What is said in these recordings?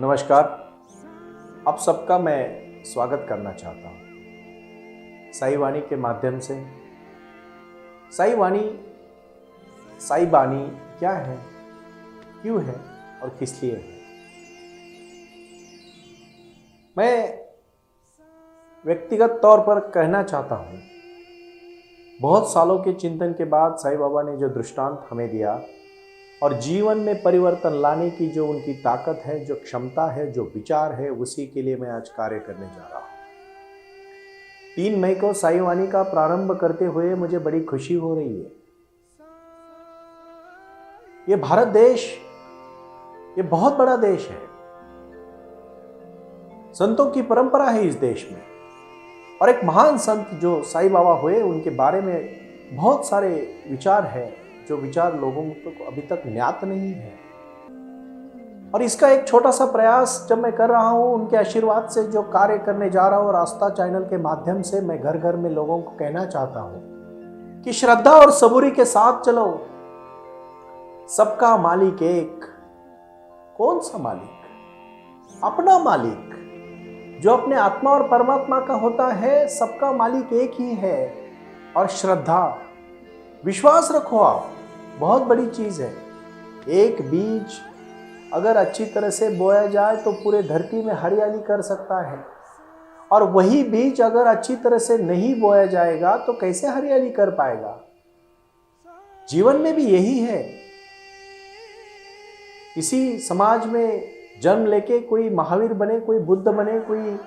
नमस्कार। आप सबका मैं स्वागत करना चाहता हूँ साई वाणी के माध्यम से। साई वाणी, साई बानी क्या है, क्यों है और किस लिए है? मैं व्यक्तिगत तौर पर कहना चाहता हूँ, बहुत सालों के चिंतन के बाद साईं बाबा ने जो दृष्टांत हमें दिया और जीवन में परिवर्तन लाने की जो उनकी ताकत है, जो क्षमता है, जो विचार है, उसी के लिए मैं आज कार्य करने जा रहा हूँ। 3 मई को साईं वाणी का प्रारंभ करते हुए मुझे बड़ी खुशी हो रही है। ये भारत देश, ये बहुत बड़ा देश है। संतों की परंपरा है इस देश में, और एक महान संत जो साईं बाबा हुए, उनके बारे में बहुत सारे विचार है, जो विचार लोगों को अभी तक ज्ञात नहीं है। और इसका एक छोटा सा प्रयास जब मैं कर रहा हूं, उनके आशीर्वाद से जो कार्य करने जा रहा हूं, और आस्था चैनल के माध्यम से मैं घर घर में लोगों को कहना चाहता हूं कि श्रद्धा और सबूरी के साथ चलो। सबका मालिक एक। कौन सा मालिक? अपना मालिक, जो अपने आत्मा और परमात्मा का होता है। सबका मालिक एक ही है। और श्रद्धा, विश्वास रखो आप, बहुत बड़ी चीज है। एक बीज अगर अच्छी तरह से बोया जाए तो पूरे धरती में हरियाली कर सकता है, और वही बीज अगर अच्छी तरह से नहीं बोया जाएगा तो कैसे हरियाली कर पाएगा? जीवन में भी यही है। किसी समाज में जन्म लेके कोई महावीर बने, कोई बुद्ध बने, कोई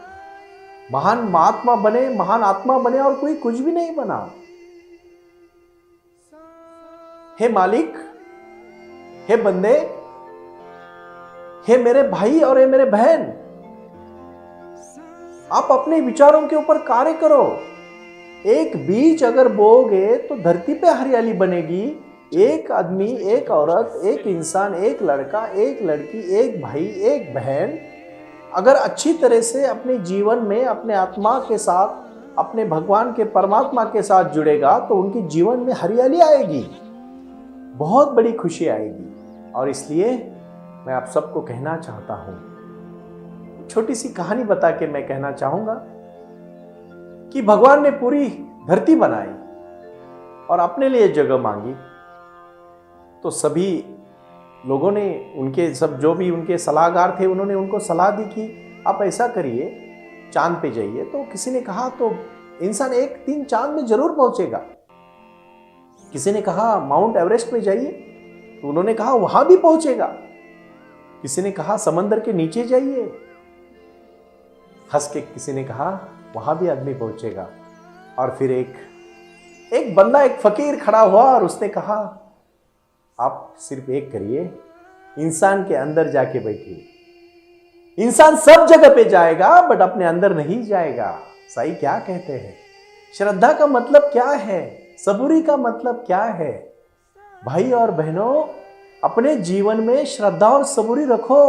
महान महात्मा बने, महान आत्मा बने, और कोई कुछ भी नहीं बना। हे मालिक, हे बंदे, हे मेरे भाई और हे मेरे बहन, आप अपने विचारों के ऊपर कार्य करो। एक बीज अगर बोओगे तो धरती पे हरियाली बनेगी। एक आदमी, एक औरत, एक इंसान, एक लड़का, एक लड़की, एक भाई, एक बहन अगर अच्छी तरह से अपने जीवन में अपने आत्मा के साथ, अपने भगवान के परमात्मा के साथ जुड़ेगा तो उनके जीवन में हरियाली आएगी, बहुत बड़ी खुशी आएगी। और इसलिए मैं आप सबको कहना चाहता हूं, छोटी सी कहानी बता के मैं कहना चाहूंगा कि भगवान ने पूरी धरती बनाई और अपने लिए जगह मांगी, तो सभी लोगों ने, उनके सब जो भी उनके सलाहकार थे, उन्होंने उनको सलाह दी कि आप ऐसा करिए, चांद पे जाइए। तो किसी ने कहा तो इंसान एक दिन चांद में जरूर पहुंचेगा। किसी ने कहा माउंट एवरेस्ट पे जाइए, तो उन्होंने कहा वहां भी पहुंचेगा। किसी ने कहा समंदर के नीचे जाइए, हंस के किसी ने कहा वहां भी आदमी पहुंचेगा। और फिर एक बंदा, एक फकीर खड़ा हुआ और उसने कहा आप सिर्फ एक करिए, इंसान के अंदर जाके बैठिए। इंसान सब जगह पे जाएगा बट अपने अंदर नहीं जाएगा। साईं क्या कहते हैं? श्रद्धा का मतलब क्या है? सबूरी का मतलब क्या है? भाई और बहनों, अपने जीवन में श्रद्धा और सबूरी रखो।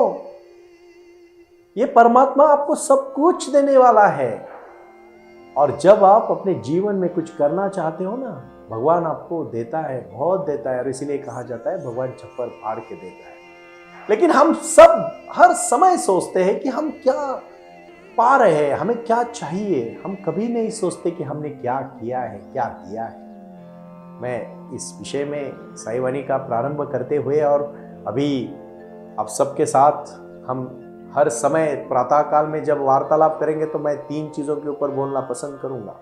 ये परमात्मा आपको सब कुछ देने वाला है, और जब आप अपने जीवन में कुछ करना चाहते हो ना, भगवान आपको देता है, बहुत देता है। और इसीलिए कहा जाता है भगवान छप्पर फाड़ के देता है। लेकिन हम सब हर समय सोचते हैं कि हम क्या पा रहे हैं, हमें क्या चाहिए। हम कभी नहीं सोचते कि हमने क्या किया है, क्या दिया है। मैं इस विषय में साईं वाणी का प्रारंभ करते हुए और अभी आप सबके साथ हम हर समय प्रातः काल में जब वार्तालाप करेंगे तो मैं 3 चीजों के ऊपर बोलना पसंद करूंगा।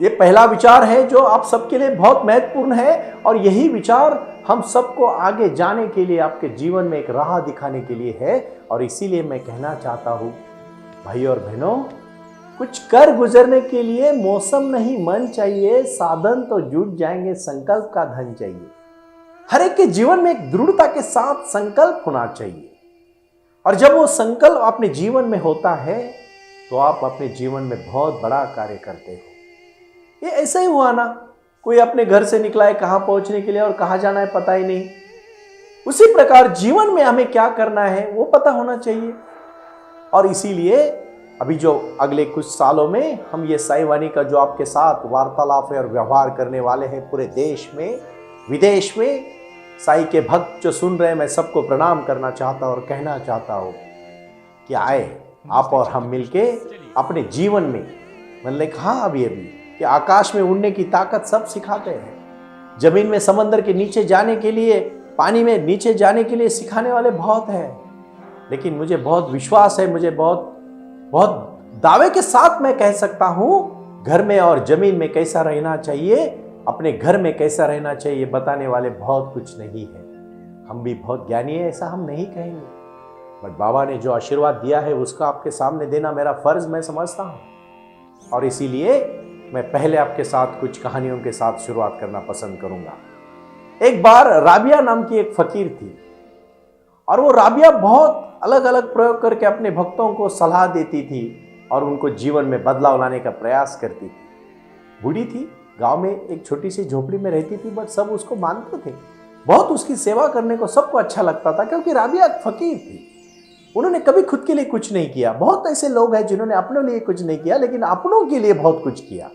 ये पहला विचार है जो आप सबके लिए बहुत महत्वपूर्ण है, और यही विचार हम सबको आगे जाने के लिए, आपके जीवन में एक राह दिखाने के लिए है। और इसीलिए मैं कहना चाहता हूं, भाई और बहनों, कुछ कर गुजरने के लिए मौसम नहीं मन चाहिए, साधन तो जुट जाएंगे, संकल्प का धन चाहिए। हर एक के जीवन में एक दृढ़ता के साथ संकल्प होना चाहिए, और जब वो संकल्प अपने जीवन में होता है तो आप अपने जीवन में बहुत बड़ा कार्य करते हो। ये ऐसा ही हुआ ना, कोई अपने घर से निकला है कहां पहुंचने के लिए और कहां जाना है पता ही नहीं। उसी प्रकार जीवन में हमें क्या करना है वो पता होना चाहिए। और इसीलिए अभी जो अगले कुछ सालों में हम ये साईं वाणी का जो आपके साथ वार्तालाप और व्यवहार करने वाले हैं, पूरे देश में, विदेश में, साईं के भक्त जो सुन रहे हैं, मैं सबको प्रणाम करना चाहता हूं और कहना चाहता हूं कि आए आप और हम मिलके अपने जीवन में, मैंने कहा अभी कि आकाश में उड़ने की ताकत सब सिखाते हैं, जमीन में समंदर के नीचे जाने के लिए, पानी में नीचे जाने के लिए सिखाने वाले बहुत हैं। लेकिन मुझे बहुत विश्वास है, मुझे बहुत बहुत दावे के साथ मैं कह सकता हूं, घर में और जमीन में कैसा रहना चाहिए, अपने घर में कैसा रहना चाहिए, बताने वाले बहुत कुछ नहीं है। हम भी बहुत ज्ञानी है ऐसा हम नहीं कहेंगे, बट बाबा ने जो आशीर्वाद दिया है उसका आपके सामने देना मेरा फर्ज मैं समझता हूं। और इसीलिए मैं पहले आपके साथ कुछ कहानियों के साथ शुरुआत करना पसंद करूंगा। एक बार राबिया नाम की एक फकीर थी, और वो राबिया बहुत अलग अलग प्रयोग करके अपने भक्तों को सलाह देती थी और उनको जीवन में बदलाव लाने का प्रयास करती थी। बूढ़ी थी, गांव में एक छोटी सी झोपड़ी में रहती थी, बट सब उसको मानते थे, बहुत उसकी सेवा करने को सबको अच्छा लगता था, क्योंकि राबिया एक फकीर थी। उन्होंने कभी खुद के लिए कुछ नहीं किया। बहुत ऐसे लोग हैं जिन्होंने अपने लिए कुछ नहीं किया, लेकिन अपनों के लिए बहुत कुछ किया।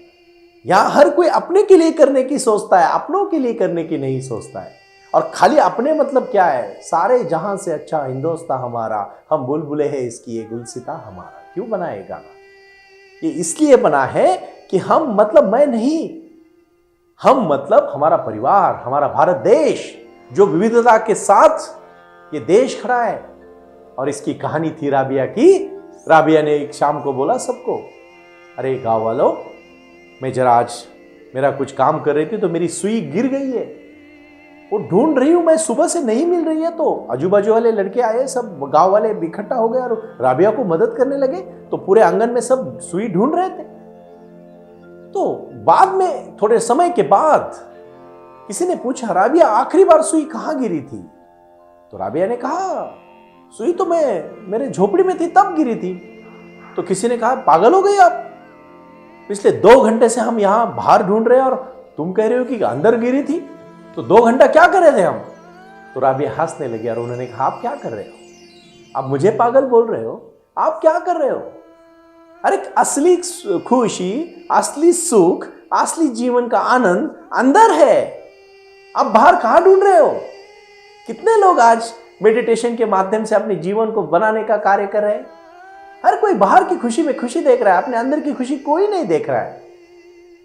यहां हर कोई अपने के लिए करने की सोचता है, अपनों के लिए करने की नहीं सोचता है। और खाली अपने मतलब क्या है, सारे जहां से अच्छा हिंदुस्तान हमारा, हम बुलबुले हैं इसकी ये गुलसिता हमारा। क्यों बना है गाना? ये इसलिए बना है कि हम मतलब मैं नहीं, हम मतलब हमारा परिवार, हमारा भारत देश जो विविधता के साथ ये देश खड़ा है। और इसकी कहानी थी राबिया की। राबिया ने एक शाम को बोला सबको, अरे गांव वालों, मैं जरा आज मेरा कुछ काम कर रही थी तो मेरी सुई गिर गई है, वो ढूंढ रही हूं मैं, सुबह से नहीं मिल रही है। तो आजू बाजू वाले लड़के आए, सब गांव वाले इकट्ठा हो गए और राबिया को मदद करने लगे। तो पूरे आंगन में सब सुई ढूंढ रहे थे। तो बाद में थोड़े समय के बाद किसी ने पूछा, राबिया आखिरी बार सुई कहां गिरी थी? तो राबिया ने कहा, सुई तो मैं मेरे झोपड़ी में थी तब गिरी थी। तो किसी ने कहा, पागल हो गई आप, पिछले 2 घंटे से हम यहां बाहर ढूंढ रहे हैं और तुम कह रहे हो कि अंदर गिरी थी, तो 2 घंटा क्या कर रहे थे हम? तो राबिया हंसने लगी और उन्होंने कहा, आप क्या कर रहे हो? आप मुझे पागल बोल रहे हो? आप क्या कर रहे हो? अरे असली खुशी, असली सुख, असली जीवन का आनंद अंदर है, आप बाहर कहां ढूंढ रहे हो? कितने लोग आज मेडिटेशन के माध्यम से अपने जीवन को बनाने का कार्य कर रहे हैं? हर कोई बाहर की खुशी में खुशी देख रहा है, अपने अंदर की खुशी कोई नहीं देख रहा है।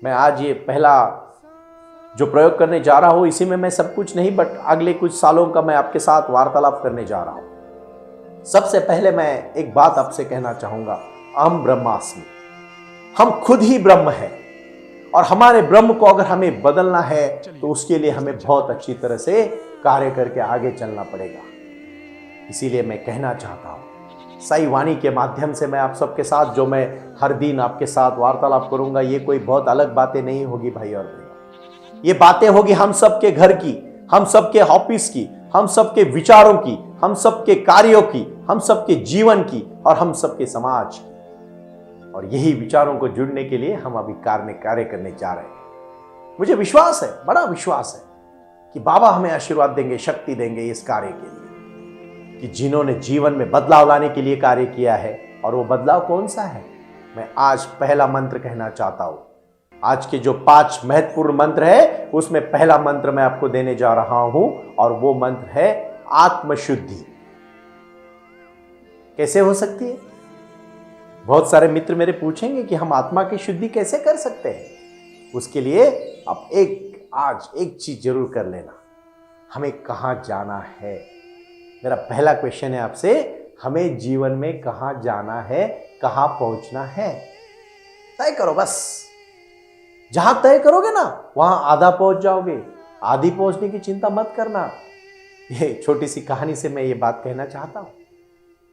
मैं आज ये पहला जो प्रयोग करने जा रहा हूं, इसी में मैं सब कुछ नहीं, बट अगले कुछ सालों का मैं आपके साथ वार्तालाप करने जा रहा हूं। सबसे पहले मैं एक बात आपसे कहना चाहूंगा, अहम ब्रह्मास्मि, हम खुद ही ब्रह्म हैं। और हमारे ब्रह्म को अगर हमें बदलना है तो उसके लिए हमें बहुत अच्छी तरह से कार्य करके आगे चलना पड़ेगा। इसीलिए मैं कहना चाहता हूं, साईं वाणी के माध्यम से मैं आप सबके साथ, जो मैं हर दिन आपके साथ वार्तालाप करूंगा, ये कोई बहुत अलग बातें नहीं होगी भाई और बहन। ये बातें होगी हम सबके घर की, हम सबके ऑफिस की, हम सबके विचारों की, हम सबके कार्यों की, हम सबके जीवन की और हम सबके समाज की। और यही विचारों को जुड़ने के लिए हम अभी कार्य करने जा रहे हैं। मुझे विश्वास है, बड़ा विश्वास है कि बाबा हमें आशीर्वाद देंगे, शक्ति देंगे इस कार्य के लिए, कि जिन्होंने जीवन में बदलाव लाने के लिए कार्य किया है। और वो बदलाव कौन सा है? मैं आज पहला मंत्र कहना चाहता हूं। आज के जो 5 महत्वपूर्ण मंत्र है, उसमें पहला मंत्र मैं आपको देने जा रहा हूं, और वो मंत्र है आत्मशुद्धि। कैसे हो सकती है? बहुत सारे मित्र मेरे पूछेंगे कि हम आत्मा की शुद्धि कैसे कर सकते हैं। उसके लिए आप आज एक चीज जरूर कर लेना, हमें कहां जाना है। मेरा पहला क्वेश्चन है आपसे, हमें जीवन में कहां जाना है, कहां पहुंचना है? तय करो बस। जहां तय करोगे ना, वहां आधा पहुंच जाओगे। आधी पहुंचने की चिंता मत करना। ये छोटी सी कहानी से मैं ये बात कहना चाहता हूं।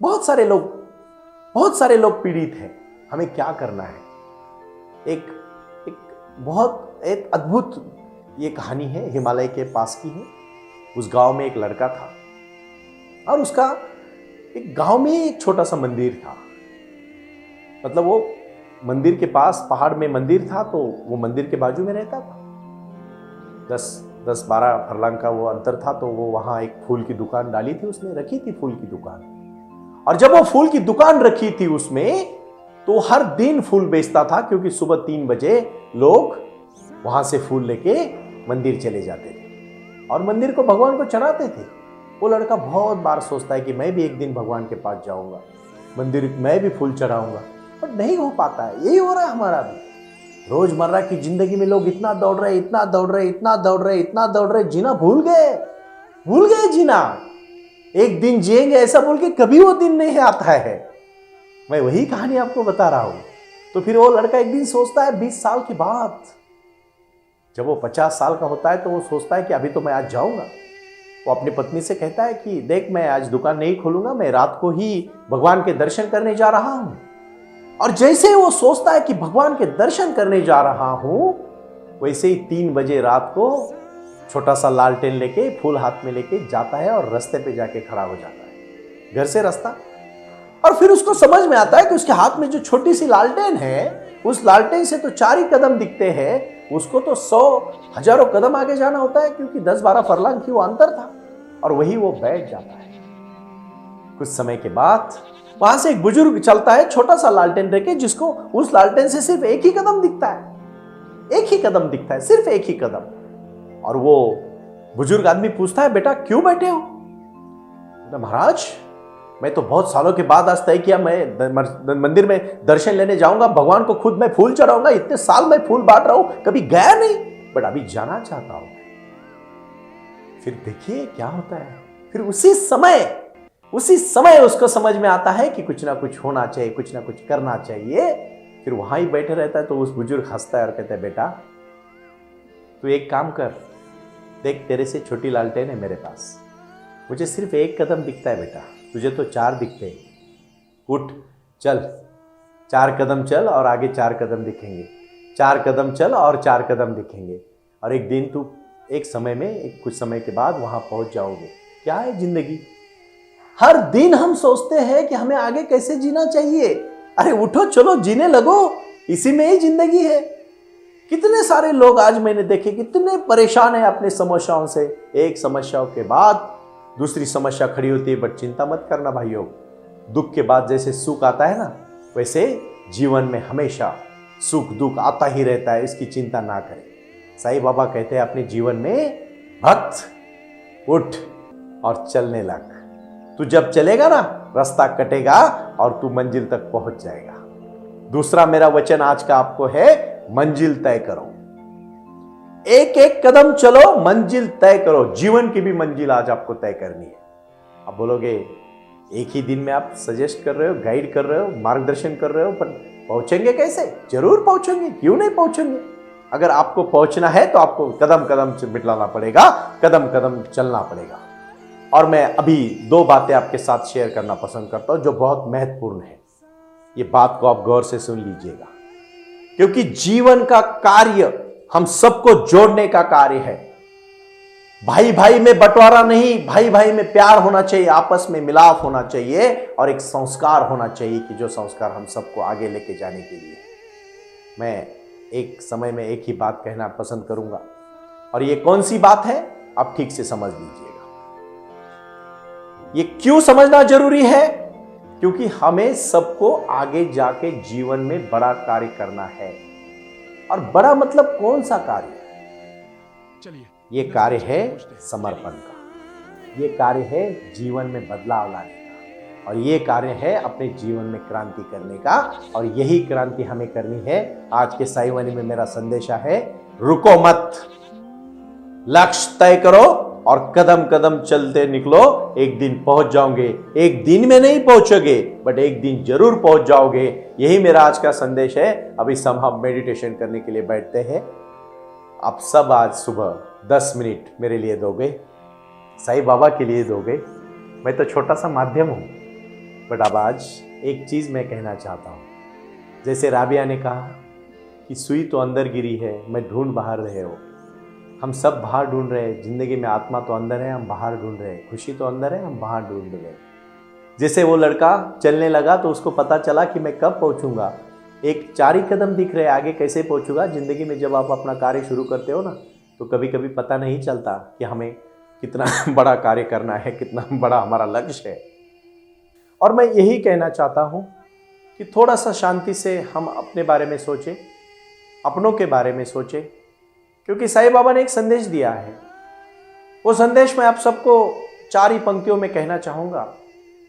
बहुत सारे लोग पीड़ित हैं। हमें क्या करना है? एक अद्भुत ये कहानी है, हिमालय के पास की है। उस गांव में एक लड़का था और उसका एक गांव में एक छोटा सा मंदिर था। मतलब वो मंदिर के पास पहाड़ में मंदिर था, तो वो मंदिर के बाजू में रहता था। 10-12 फरलांग का वो अंतर था। तो वो वहां एक फूल की दुकान डाली थी, उसने रखी थी फूल की दुकान। और जब वो फूल की दुकान रखी थी उसमें, तो हर दिन फूल बेचता था, क्योंकि सुबह 3 बजे लोग वहां से फूल लेके मंदिर चले जाते थे। और मंदिर को भगवान को चढ़ाते थे। वो लड़का बहुत बार सोचता है कि मैं भी एक दिन भगवान के पास जाऊंगा, मंदिर मैं भी फूल चढ़ाऊंगा, पर नहीं हो पाता है। यही हो रहा है हमारा भी। रोजमर्रा की जिंदगी में लोग इतना दौड़ रहे, इतना दौड़ रहे, इतना दौड़ रहे, इतना दौड़ रहे, जीना भूल गए जीना। एक दिन जिएंगे ऐसा बोल के कभी वो दिन नहीं आता है। मैं वही कहानी आपको बता रहा हूं। तो फिर वो लड़का एक दिन सोचता है 20 साल के बाद, जब वो 50 साल का होता है तो वो सोचता है कि अभी तो मैं आज जाऊंगा। वो अपनी पत्नी से कहता है कि देख, मैं आज दुकान नहीं खोलूंगा, मैं रात को ही भगवान के दर्शन करने जा रहा हूं। और जैसे वो सोचता है कि भगवान के दर्शन करने जा रहा हूं, वैसे ही 3 बजे रात को छोटा सा लालटेन लेके, फूल हाथ में लेके जाता है और रास्ते पे जाके खड़ा हो जाता है, घर से रास्ता। और फिर उसको समझ में आता है कि उसके हाथ में जो छोटी सी लालटेन है, उस लालटेन से तो 4 ही कदम दिखते हैं, उसको तो 100 हजारों कदम आगे जाना होता है, क्योंकि 10-12 फरलांग की वो अंतर था। और वही वो बैठ जाता है। कुछ समय के बाद वहां से एक बुजुर्ग चलता है, छोटा सा लालटेन लेके, जिसको उस लालटेन से सिर्फ एक ही कदम दिखता है, एक ही कदम दिखता है, सिर्फ एक ही कदम। और वो बुजुर्ग आदमी पूछता है, बेटा क्यों बैठे हो? महाराज, मैं तो बहुत सालों के बाद आज तय किया, मैं मंदिर में दर्शन लेने जाऊंगा, भगवान को खुद मैं फूल चढ़ाऊंगा, इतने साल मैं फूल बांट रहा हूं, कभी गया नहीं, बट अभी जाना चाहता हूं। फिर देखिए क्या होता है। फिर उसी समय उसको समझ में आता है कि कुछ ना कुछ होना चाहिए, कुछ ना कुछ करना चाहिए। फिर वहां ही बैठे रहता है। तो उस बुजुर्ग हंसता है और कहता है, बेटा तू एक काम कर, देख तेरे से छोटी लालटेन है मेरे पास, मुझे सिर्फ एक कदम दिखता है बेटा, तुझे तो 4 दिखते हैं। उठ चल, 4 कदम चल और आगे 4 कदम दिखेंगे, 4 कदम चल और 4 कदम दिखेंगे। और एक दिन तू एक समय में, कुछ समय के बाद वहां पहुंच जाओगे। क्या है जिंदगी? हर दिन हम सोचते हैं कि हमें आगे कैसे जीना चाहिए। अरे उठो, चलो जीने लगो, इसी में ही जिंदगी है। कितने सारे लोग आज मैंने देखे कितने परेशान हैं अपने समस्याओं से। एक समस्याओं के बाद दूसरी समस्या खड़ी होती है। बट चिंता मत करना भाइयों, दुख के बाद जैसे सुख आता है ना, वैसे जीवन में हमेशा सुख दुख आता ही रहता है, इसकी चिंता ना करें। साईं बाबा कहते हैं अपने जीवन में, भक्त उठ और चलने लग। तू जब चलेगा ना, रास्ता कटेगा और तू मंजिल तक पहुंच जाएगा। दूसरा मेरा वचन आज का आपको है, मंजिल तय करो, एक एक कदम चलो, मंजिल तय करो। जीवन की भी मंजिल आज आपको तय करनी है। अब बोलोगे एक ही दिन में आप सजेस्ट कर रहे हो, गाइड कर रहे हो, मार्गदर्शन कर रहे हो, पर पहुंचेंगे कैसे? जरूर पहुंचेंगे, क्यों नहीं पहुंचेंगे। अगर आपको पहुंचना है तो आपको कदम कदम से मिटलाना पड़ेगा, कदम कदम चलना पड़ेगा। और मैं अभी 2 बातें आपके साथ शेयर करना पसंद करता हूं जो बहुत महत्वपूर्ण है। ये बात को आप गौर से सुन लीजिएगा, क्योंकि जीवन का कार्य हम सबको जोड़ने का कार्य है। भाई भाई में बंटवारा नहीं, भाई भाई में प्यार होना चाहिए, आपस में मिलाप होना चाहिए और एक संस्कार होना चाहिए कि जो संस्कार हम सबको आगे लेके जाने के लिए। मैं एक समय में एक ही बात कहना पसंद करूंगा, और ये कौन सी बात है आप ठीक से समझ लीजिएगा। ये क्यों समझना जरूरी है? क्योंकि हमें सबको आगे जाके जीवन में बड़ा कार्य करना है। और बड़ा मतलब कौन सा कार्य? चलिए, ये कार्य है समर्पण का, ये कार्य है जीवन में बदलाव लाने का, और ये कार्य है अपने जीवन में क्रांति करने का। और यही क्रांति हमें करनी है। आज के साईं वाणी में मेरा संदेशा है, रुको मत, लक्ष्य तय करो और कदम कदम चलते निकलो। एक दिन पहुंच जाओगे, एक दिन में नहीं पहुंचोगे, बट एक दिन जरूर पहुंच जाओगे। यही मेरा आज का संदेश है। अभी हम मेडिटेशन करने के लिए बैठते हैं। आप सब आज सुबह 10 मिनट मेरे लिए दोगे, साईं बाबा के लिए दोगे। मैं तो छोटा सा माध्यम हूं, बट अब आज एक चीज मैं कहना चाहता हूं। जैसे राबिया ने कहा कि सुई तो अंदर गिरी है, मैं ढूंढ बाहर रहे हो। हम सब बाहर ढूंढ रहे हैं। जिंदगी में आत्मा तो अंदर है, हम बाहर ढूंढ रहे हैं। खुशी तो अंदर है, हम बाहर ढूंढ रहे हैं। जैसे वो लड़का चलने लगा तो उसको पता चला कि मैं कब पहुंचूंगा। एक 4 ही कदम दिख रहे, आगे कैसे पहुंचूंगा। जिंदगी में जब आप अपना कार्य शुरू करते हो ना, तो कभी कभी पता नहीं चलता कि हमें कितना बड़ा कार्य करना है, कितना बड़ा हमारा लक्ष्य है। और मैं यही कहना चाहता हूं कि थोड़ा सा शांति से हम अपने बारे में सोचें, अपनों के बारे में सोचें, क्योंकि साईं बाबा ने एक संदेश दिया है वो संदेश मैं आप सबको 4 ही पंक्तियों में कहना चाहूंगा।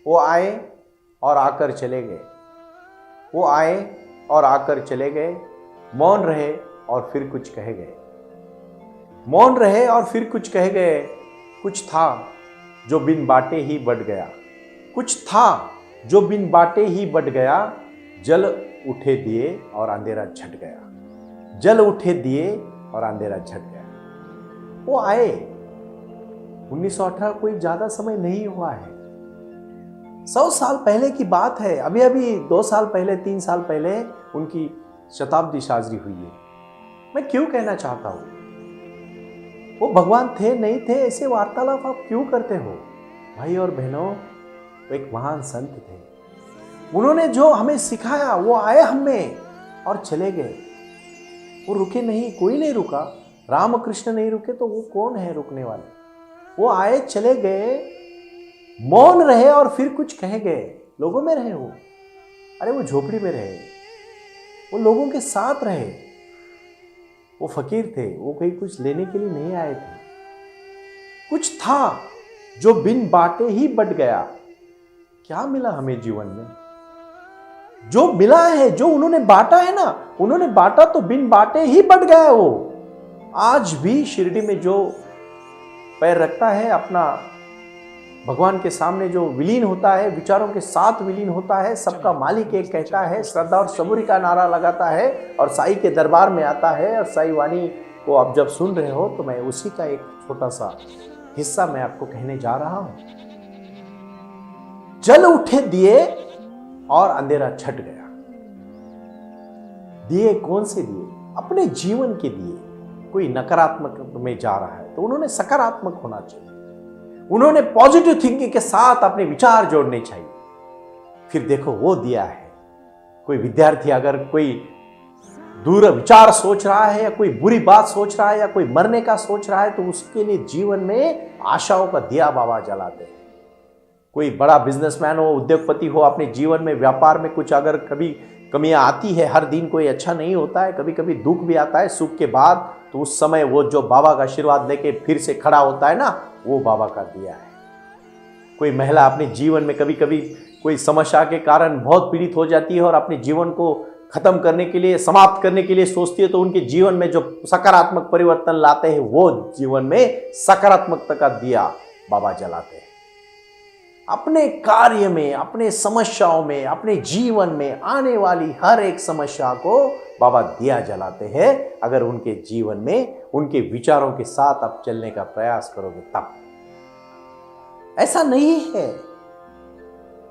वो आए और आकर चले गए, वो आए और आकर चले गए, मौन रहे और फिर कुछ कह गए, मौन रहे और फिर कुछ कह गए। कुछ था जो बिन बाटे ही बढ़ गया, कुछ था जो बिन बाटे ही बढ़ गया। जल उठे दिए और अंधेरा झट गया, जल उठे दिए और अंधेरा झट गया। वो आए। 1918 कोई ज्यादा समय नहीं हुआ है, 100 साल पहले की बात है। अभी अभी 2 साल पहले 3 साल पहले उनकी शताब्दी साजरी हुई है। मैं क्यों कहना चाहता हूं, वो भगवान थे नहीं थे ऐसे वार्तालाप आप क्यों करते हो? भाई और बहनों, वो एक महान संत थे। उन्होंने जो हमें सिखाया, वो आए हमें और चले गए। वो रुके नहीं, कोई नहीं रुका। रामकृष्ण नहीं रुके तो वो कौन है रुकने वाले? वो आए चले गए, मौन रहे और फिर कुछ कह गए। लोगों में रहे वो, अरे वो झोपड़ी में रहे, वो लोगों के साथ रहे। वो फकीर थे, वो कहीं कुछ लेने के लिए नहीं आए थे। कुछ था जो बिन बाटे ही बढ़ गया। क्या मिला हमें जीवन में? जो मिला है, जो उन्होंने बांटा है ना, उन्होंने बांटा तो बिन बाटे ही बढ़ गया। वो आज भी शिरडी में जो पैर रखता है, अपना भगवान के सामने जो विलीन होता है, विचारों के साथ विलीन होता है, सबका मालिक एक कहता है, श्रद्धा और सबूरी का नारा लगाता है और साईं के दरबार में आता है। और साईं वाणी को आप जब सुन रहे हो तो मैं उसी का एक छोटा सा हिस्सा मैं आपको कहने जा रहा हूं। जल उठे दिए और अंधेरा छट गया। दिए कौन से दिए? अपने जीवन के दिए। कोई नकारात्मक में जा रहा है तो उन्होंने सकारात्मक होना चाहिए, उन्होंने पॉजिटिव थिंकिंग के साथ अपने विचार जोड़ने चाहिए। फिर देखो वो दिया है। कोई विद्यार्थी अगर कोई दूर विचार सोच रहा है या कोई बुरी बात सोच रहा है या कोई मरने का सोच रहा है तो उसके लिए जीवन में आशाओं का दिया बाबा जलाते हैं। कोई बड़ा बिजनेसमैन हो, उद्योगपति हो, अपने जीवन में व्यापार में कुछ अगर कभी कमियां आती है, हर दिन कोई अच्छा नहीं होता है, कभी कभी दुख भी आता है सुख के बाद, तो उस समय वो जो बाबा का आशीर्वाद लेके फिर से खड़ा होता है ना, वो बाबा का दिया है। कोई महिला अपने जीवन में कभी कभी कोई समस्या के कारण बहुत पीड़ित हो जाती है और अपने जीवन को खत्म करने के लिए, समाप्त करने के लिए सोचती है, तो उनके जीवन में जो सकारात्मक परिवर्तन लाते हैं वो जीवन में सकारात्मकता का दिया बाबा जलाते हैं। अपने कार्य में, अपने समस्याओं में, अपने जीवन में आने वाली हर एक समस्या को बाबा दिया जलाते हैं। अगर उनके जीवन में उनके विचारों के साथ आप चलने का प्रयास करोगे तब। ऐसा नहीं है,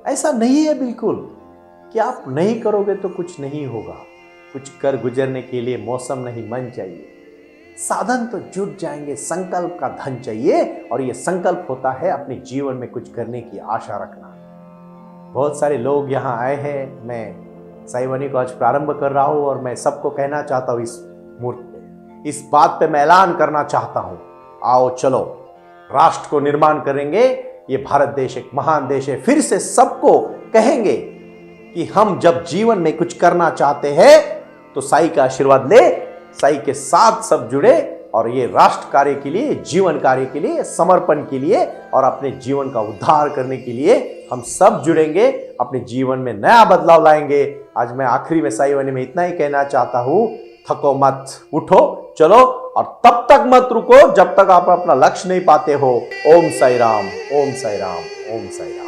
ऐसा नहीं है बिल्कुल कि आप नहीं करोगे तो कुछ नहीं होगा। कुछ कर गुजरने के लिए मौसम नहीं, मन चाहिए, साधन तो जुट जाएंगे, संकल्प का धन चाहिए। और ये संकल्प होता है अपने जीवन में कुछ करने की आशा रखना। बहुत सारे लोग यहाँ आए हैं। मैं साईं वाणी को आज प्रारंभ कर रहा हूँ और मैं सबको कहना चाहता हूँ इस मुहूर्त पे, इस बात पे मैं ऐलान करना चाहता हूँ, आओ चलो राष्ट्र को निर्माण करेंगे। ये भारत देश एक महान देश है। फिर से सबको कहेंगे कि हम जब जीवन में कुछ करना चाहते हैं तो साईं का आशीर्वाद ले, साईं के साथ सब जुड़े और ये राष्ट्र कार्य के लिए, जीवन कार्य के लिए, समर्पण के लिए और अपने जीवन का उद्धार करने के लिए हम सब जुड़ेंगे, अपने जीवन में नया बदलाव लाएंगे। आज मैं आखिरी में साईं वाणी में इतना ही कहना चाहता हूं, थको मत, उठो चलो और तब तक मत रुको जब तक आप अपना लक्ष्य नहीं पाते हो। ओम साई राम, ओम साई राम, ओम साई राम।